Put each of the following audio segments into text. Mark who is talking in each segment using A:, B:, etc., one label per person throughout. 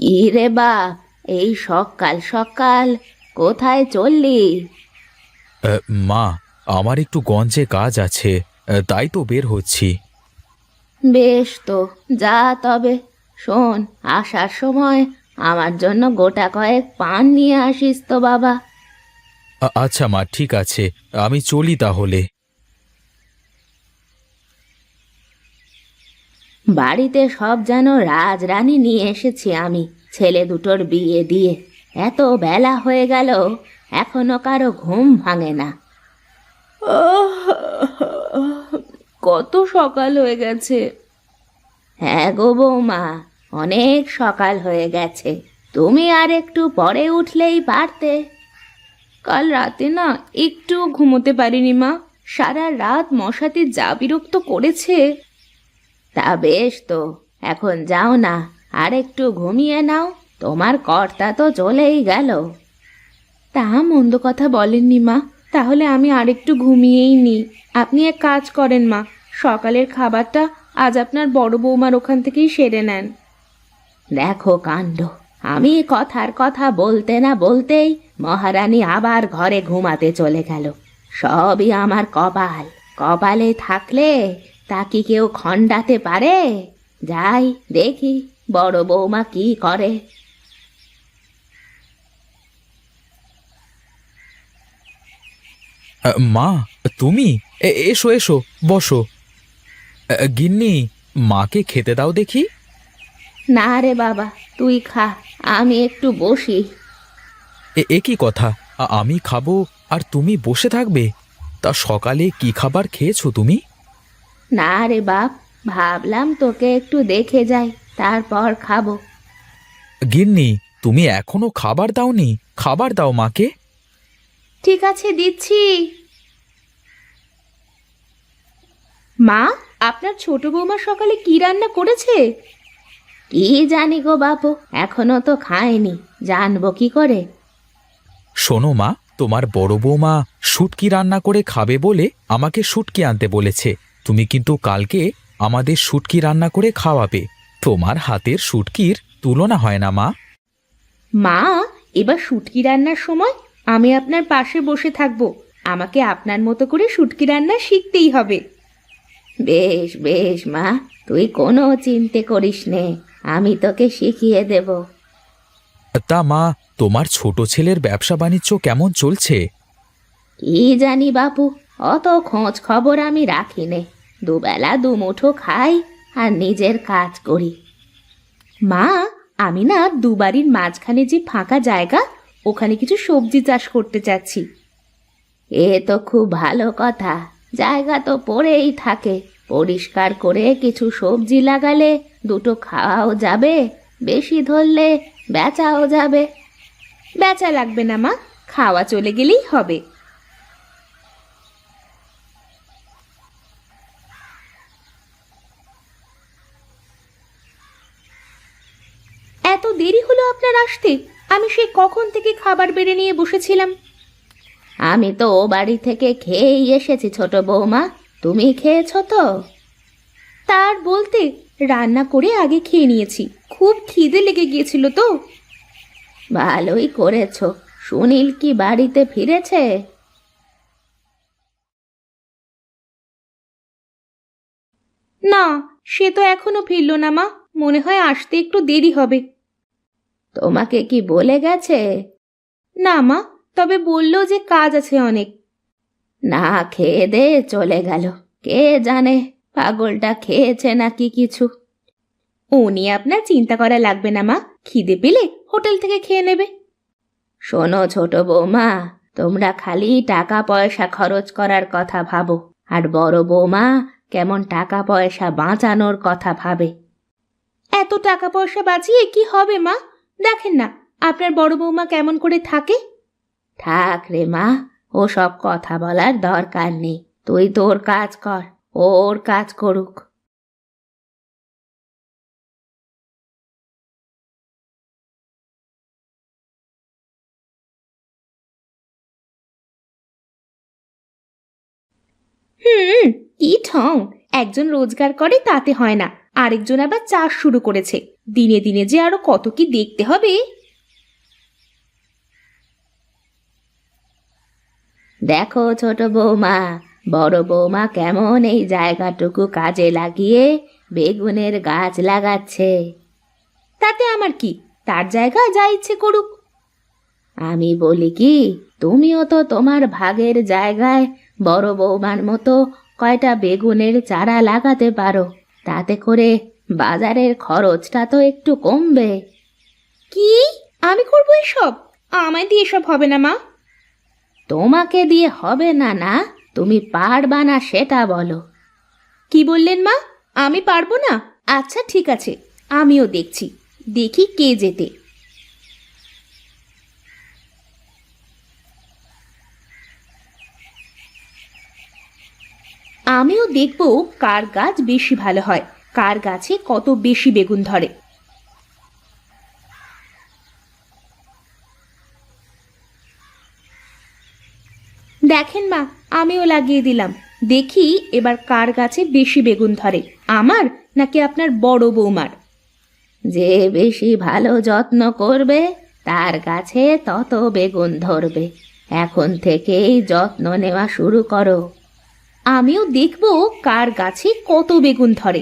A: কি রে বাপ, এই সকাল সকাল কোথায় চললি?
B: মা, আমার একটু গঞ্জে কাজ আছে, তাই তো বের হচ্ছি।
A: বেশ তো, যা তবে। শোন, আসার সময় আমার জন্য গোটা কয়েক পান নিয়ে আসিস তো বাবা।
B: আচ্ছা মা, ঠিক আছে, আমি চলি তাহলে।
A: বাড়িতে সব যেন রাজরানী নিয়ে এসেছি আমি, ছেলে দুটোর বিয়ে দিয়ে। এত বেলা হয়ে গেল, এখনো কারো ঘুম ভাঙে না। কত সকাল হয়ে গেছে। হ্যাঁ গো বৌমা, অনেক সকাল হয়ে গেছে। তুমি আর একটু পরে উঠলেই পারতে। কাল রাতে না একটু ঘুমোতে পারিনি মা, সারা রাত মশাতে যা বিরক্ত করেছে। তা বেশ তো, এখন যাও না, আর একটু ঘুমিয়ে নাও। তোমার কর্তা তো চলেই গেল। তা মন্দ কথা বলেননি মা, তাহলে আমি আরেকটু ঘুমিয়েই নিই। আপনি এক কাজ করেন মা, সকালের খাবারটা আজ আপনার বড় বৌমার ওখান থেকেই সেরে নেন। দেখো কাণ্ড, আমি কথার কথা বলতে না বলতেই মহারানী আবার ঘরে ঘুমাতে চলে গেল। সবই আমার কপাল। কপালে থাকলে তা কি কেউ খণ্ডাতে পারে? যাই দেখি বড় বৌমা কি করে।
B: মা, তুমি এসো এসো, বসো। গিন্নি, মাকে খেতে দাও দেখি।
A: না রে বাবা, তুই খা, আমি একটু বসি।
B: এ কি কথা, আমি খাবো আর তুমি বসে থাকবে? তা সকালে কি খাবার খেয়েছো তুমি?
A: না রে বাপ, ভাবলাম তোকে একটু দেখে যাই, তারপর খাবো।
B: গিন্নি, তুমি এখনো খাবার দাওনি? খাবার দাও মাকে।
A: ঠিক আছে, দিচ্ছি। মা, আপনার ছোট বৌমা সকালে কি রান্না করেছে? কি জানি গো বাপু, এখনো তো খায়নি, জানবো কি করে?
B: শোনো মা, তোমার বড় বৌমা শুটকি রান্না করে খাবে বলে আমাকে শুটকি আনতে বলেছে। তুমি কিন্তু কালকে আমাদের শুটকি রান্না করে খাওয়াবে। তোমার হাতের শুটকির তুলনা হয় না মা।
A: মা, এবার শুটকি রান্নার সময় আমি আপনার পাশে বসে থাকবো। আমাকে আপনার মতো করে শুটকি রান্না শিখতেই হবে। বেশ বেশ মা, তুই কোনো চিন্তে করিস নে, আমি তোকে শিখিয়ে দেব।
B: তা মা, তোমার ছোট ছেলের ব্যবসা বাণিজ্য কেমন চলছে?
A: কি জানি বাপু, অত খোঁজ খবর আমি রাখি নে। দুবেলা দুমুঠো খাই আর নিজের কাজ করি। মা, আমি না দুবাড়ির মাঝখানে যে ফাঁকা জায়গা, ওখানে কিছু সবজি চাষ করতে চাচ্ছি। এ তো খুব ভালো কথা। জায়গা তো পড়েই থাকে, পরিষ্কার করে কিছু সবজি লাগালে দুটো খাওয়াও যাবে, বেশি ধরলে বেচাও যাবে। বেচা লাগবে না মা, খাওয়া চলে গেলেই হবে। এত দেরি হলো আপনার আসতে? আমি সেই কখন থেকে খাবার বেড়ে নিয়ে বসেছিলাম। আমি তো ও বাড়ি থেকে খেয়েই এসেছি ছোট বৌমা, তুমি খেয়েছো তো? তার বলতে, রান্না করে আগে খেয়ে নিয়েছি, খুব খিদে লেগে গিয়েছিল তো। ভালোই করেছো। সুনীল কি বাড়িতে ফিরেছে? না, সে তো এখনো ফিরল না মা, মনে হয় আসতে একটু দেরি হবে। তোমাকে কি বলে গেছে? না মা, তবে বলল যে কাজ আছে অনেক। না খেয়ে দে চলে গেল, কে জানে পাগলটা খেয়েছে নাকি কিছু। ও নিয়ে আপনার চিন্তা করা লাগবে না মা, খিদে পেলে হোটেল থেকে খেয়ে নেবে। শোনো ছোট বৌমা, তোমরা খালি টাকা পয়সা খরচ করার কথা ভাবো, আর বড় বৌমা কেমন টাকা পয়সা বাঁচানোর কথা ভাবে। এত টাকা পয়সা বাঁচিয়ে কি হবে মা? দেখেন না আপনার বড় বৌমা কেমন করে থাকে। থাক রে মা, ও সব কথা বলার দরকার নেই। তুই তোর কাজ কর, ও ওর কাজ করুক। হুম, কি ঠং, একজন রোজগার করে তাতে হয় না, আরেকজন আবার চাষ শুরু করেছে। দিনে দিনে যে আরো কত কি দেখতে হবে। দেখো ছোট বৌমা, বড় বৌমা কেমন এই জায়গাটুকু কাজে লাগিয়ে বেগুনের গাছ লাগাচ্ছে। তাতে আমার কি, তার জায়গা যা ইচ্ছে করুক। আমি বলি কি, তুমিও তো তোমার ভাগের জায়গায় বড় বৌমার মতো কয়টা বেগুনের চারা লাগাতে পারো, তাতে করে বাজারের খরচটা তো একটু কমবে। কি, আমি করবো এসব? আমায় দিয়ে এসব হবে না মা। তোমাকে দিয়ে হবে না না, তুমি পারবা না সেটা বলো। কি বললেন মা, আমি পারবো না? আচ্ছা ঠিক আছে, আমিও দেখছি, দেখি কে যেতে। আমিও দেখব কার গাছ বেশি ভালো হয়, কার গাছে কত বেশি বেগুন ধরে। দেখেন মা, আমিও লাগিয়ে দিলাম, দেখি এবার কার গাছে বেশি বেগুন ধরে, আমার নাকি আপনার বড় বৌমার। যে বেশি ভালো যত্ন করবে তার গাছে তত বেগুন ধরবে। এখন থেকেই যত্ন নেওয়া শুরু করো। আমিও দেখব কার গাছে কত বেগুন ধরে।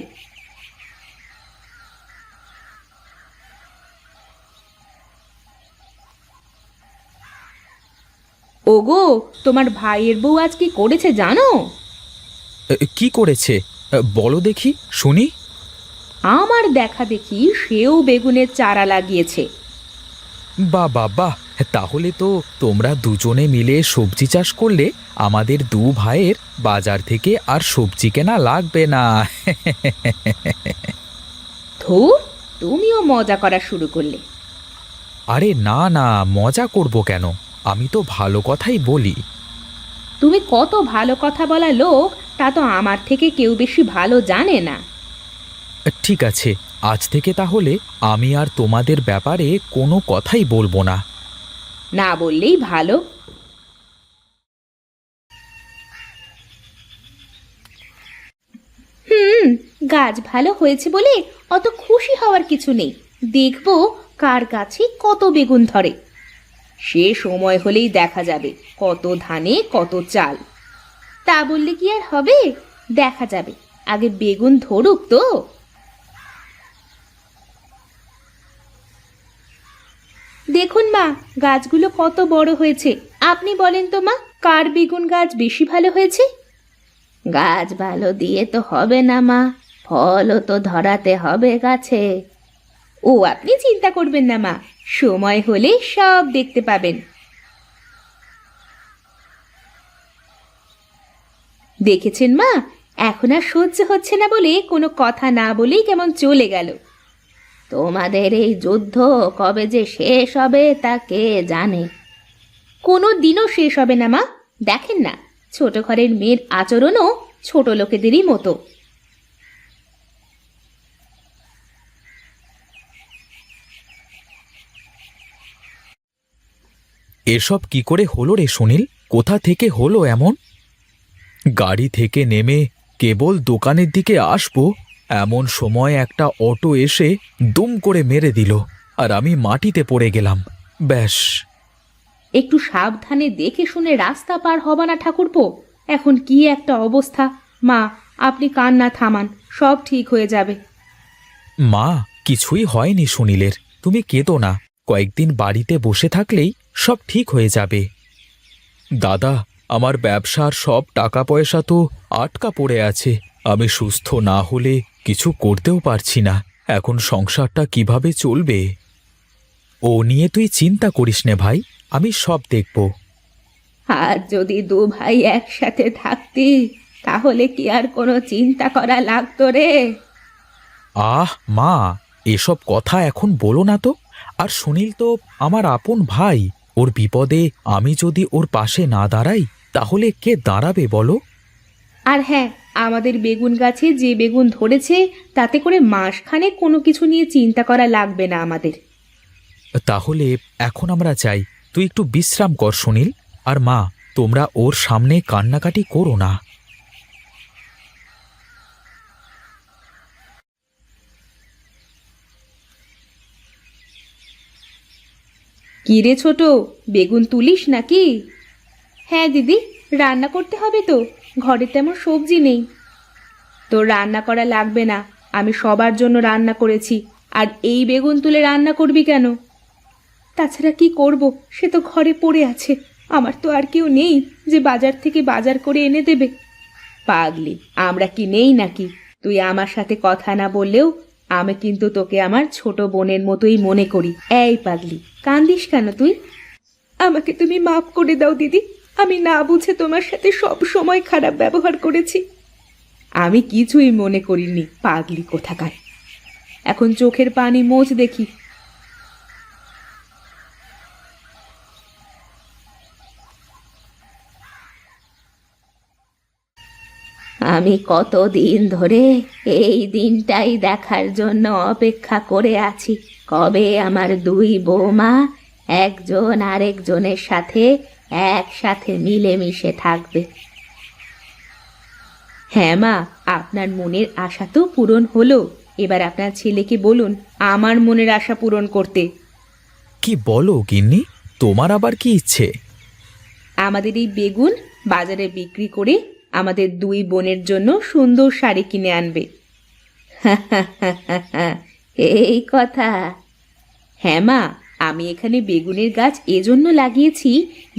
A: ওগো, তোমার ভাইয়ের বউ আজ কি করেছে জানো?
B: কি করেছে? বলো দেখি, শুনি।
A: আমার দেখা দেখি সেও বেগুনের চারা লাগিয়েছে।
B: বাহ বাহ বাহ, তাহলে তো তোমরা দুজনে মিলে সবজি চাষ করলে আমাদের দু ভাইয়ের বাজার থেকে আর সবজি কেনা লাগবে না।
A: ধুর, তুমিও মজা করা শুরু করলে।
B: আরে না না, মজা করব কেন? আমি তো ভালো কথাই বলি।
A: তুমি কত ভালো কথা বলা লোক, তা তো আমার থেকে কেউ বেশি ভালো জানে না।
B: ঠিক আছে, আজ থেকে তাহলে আমি আর তোমাদের ব্যাপারে কোনো কথাই বলবো না।
A: না বললেই ভালো। হুম, গাছ ভালো হয়েছে বলে অত খুশি হওয়ার কিছু নেই। দেখবো কার গাছে কত বেগুন ধরে। সে সময় হলেই দেখা যাবে কত ধানে কত চাল। তা বললে কি আর হবে? দেখা যাবে, আগে বেগুন ধরুক তো। দেখুন মা, গাছগুলো কত বড় হয়েছে। আপনি বলেন তো মা, কার বেগুন গাছ বেশি ভালো হয়েছে? গাছ ভালো দিয়ে তো হবে না মা, ফলও তো ধরাতে হবে গাছে। ও আপনি চিন্তা করবেন না মা, সময় হলে সব দেখতে পাবেন। দেখেছেন মা, এখন আর সহ্য হচ্ছে না বলে কোনো কথা না বলেই কেমন চলে গেল। তোমাদের এই যুদ্ধ কবে যে শেষ হবে তা কে জানে। কোনো দিনও শেষ হবে না মা। দেখেন না, ছোট ঘরের মেয়ের আচরণও ছোট লোকেদেরই মতো।
B: এসব কি করে হলো রে সুনীল? কোথা থেকে হলো এমন? গাড়ি থেকে নেমে কেবল দোকানের দিকে আসবো, এমন সময় একটা অটো এসে দুম করে মেরে দিল, আর আমি মাটিতে পড়ে গেলাম। ব্যাস।
A: একটু সাবধানে দেখে শুনে রাস্তা পার হবা না ঠাকুরপো? এখন কি একটা অবস্থা। মা, আপনি কান্না থামান, সব ঠিক হয়ে যাবে।
B: মা, কিছুই হয়নি সুনীলের, তুমি কেঁদো না। কয়েকদিন বাড়িতে বসে থাকলেই সব ঠিক হয়ে যাবে। দাদা, আমার ব্যবসার সব টাকা পয়সা তো আটকা পড়ে আছে। আমি সুস্থ না হলে কিছু করতেও পারছি না। এখন সংসারটা কিভাবে চলবে? ও নিয়ে তুই চিন্তা করিস নে ভাই, আমি সব দেখব।
A: আর যদি দু ভাই একসাথে থাকতি, তাহলে কি আর কোনো চিন্তা করা লাগতো রে?
B: আহ মা, এসব কথা এখন বলো না তো। আর সুনীল তো আমার আপন ভাই, ওর বিপদে আমি যদি ওর পাশে না দাঁড়াই তাহলে কে দাঁড়াবে বলো?
A: আর হ্যাঁ, আমাদের বেগুন গাছে যে বেগুন ধরেছে তাতে করে মাসখানেক কোনো কিছু নিয়ে চিন্তা করা লাগবে না আমাদের।
B: তাহলে এখন আমরা চাই, তুই একটু বিশ্রাম কর সুনীল। আর মা, তোমরা ওর সামনে কান্নাকাটি করো না।
A: কি রে ছোট, বেগুন তুলিস নাকি? হ্যাঁ দিদি, রান্না করতে হবে তো, ঘরে তেমন সবজি নেই। তোর রান্না করা লাগবে না, আমি সবার জন্য রান্না করেছি। আর এই বেগুন তুলে রান্না করবি কেন? তাছাড়া কি করব, সে তো ঘরে পড়ে আছে। আমার তো আর কেউ নেই যে বাজার থেকে বাজার করে এনে দেবে। পাগলি, আমরা কি নেই নাকি? তুই আমার সাথে কথা না বললেও আমি কিন্তু তোকে আমার ছোট বোনের মতোই মনে করি। এই পাগলি, কান্দিস কেন তুই? আমাকে তুমি মাফ করে দাও দিদি, আমি না বুঝে তোমার সাথে সব সময় খারাপ ব্যবহার করেছি। আমি কিছুই মনে করিনি, পাগলি কোথাকার। এখন চোখের পানি মোছ দেখি। আমি কতদিন ধরে এই দিনটাই দেখার জন্য অপেক্ষা করে আছি, কবে আমার দুই বৌমা একজন আরেকজনের সাথে একসাথে মিলেমিশে থাকবে। হ্যাঁ মা, আপনার মনের আশা তো পূরণ হলো। এবার আপনার ছেলেকে বলুন আমার মনের আশা পূরণ করতে।
B: কি বলো গিন্নি, তোমার আবার কি ইচ্ছে?
A: আমাদের এই বেগুন বাজারে বিক্রি করে আমাদের দুই বোনের জন্য সুন্দর শাড়ি কিনে আনবে। এই কথা? হ্যাঁ মা, আমি এখানে বেগুনের গাছ এজন্য লাগিয়েছি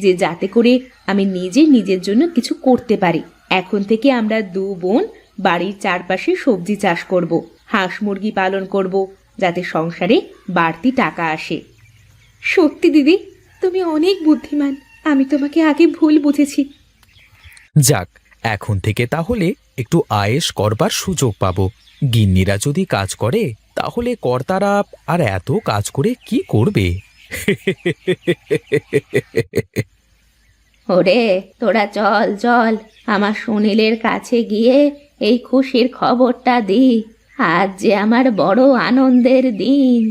A: যে যাতে করে আমি নিজের জন্য কিছু করতে পারি। এখন থেকে আমরা দু বোন বাড়ির চারপাশে সবজি চাষ করব, হাঁস মুরগি পালন করব, যাতে সংসারে বাড়তি টাকা আসে। সত্যি দিদি, তুমি অনেক বুদ্ধিমান। আমি তোমাকে আগে ভুল বুঝেছি।
B: যাক, এখন থেকে তাহলে একটু আয়েশ করবার সুযোগ পাবো। গিন্নিরা যদি কাজ করে তাহলে কর্তারা আর এত কাজ করে কি করবে?
A: ওরে তোরা চল চল, আমার সুনীলের কাছে গিয়ে এই খুশির খবরটা দি। আজ যে আমার বড় আনন্দের দিন।